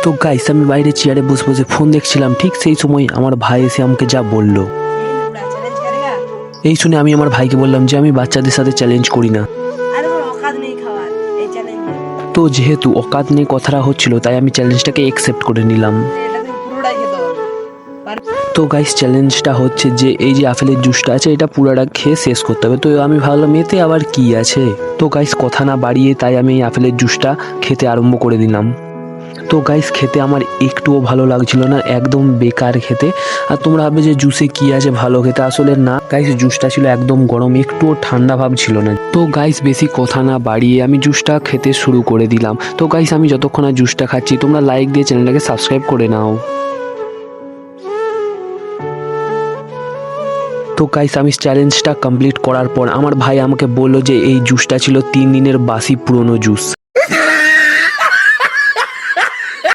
তো গাইস আমি বাইরে চেয়ারে বসে বসে ফোন দেখছিলাম, ঠিক সেই সময় আমার ভাই এসে আমাকে যা বলল। এই শুনে আমি আমার ভাইকে বললাম যে আমি বাচ্চাদের সাথে চ্যালেঞ্জ করি না। তো যেহেতু অকাত নেই কথাটা হচ্ছিল, তাই আমি চ্যালেঞ্জটাকে অ্যাকসেপ্ট করে নিলাম। তো গাইস চ্যালেঞ্জটা হচ্ছে যে এই যে আপেলের জুসটা আছে এটা পুরোটা খেয়ে শেষ করতে হবে। তো আমি ভাবলাম এতে আবার কি আছে। তো গাইস কথা না বাড়িয়ে তাই আমি এই আপেলের জুসটা খেতে আরম্ভ করে দিলাম। তো গাইস খেতে আমার একটুও ভালো লাগছিল না, একদম বেকার খেতে। আর তোমরা ভাববে যে জুসে কি আছে ভালো খেতে, আসলে না গাইস, জুসটা ছিল একদম গরম, একটুও ঠান্ডা ভাব ছিল না। তো গাইস বেশি কথা না বাড়িয়ে আমি জুসটা খেতে শুরু করে দিলাম। তো গাইস আমি যতক্ষণ আর জুসটা খাচ্ছি তোমরা লাইক দিয়ে চ্যানেলটাকে সাবস্ক্রাইব করে নাও। তো গাইস আমি চ্যালেঞ্জটা কমপ্লিট করার পর আমার ভাই আমাকে বললো যে এই জুসটা ছিল 3 দিনের বাসি পুরনো জুস।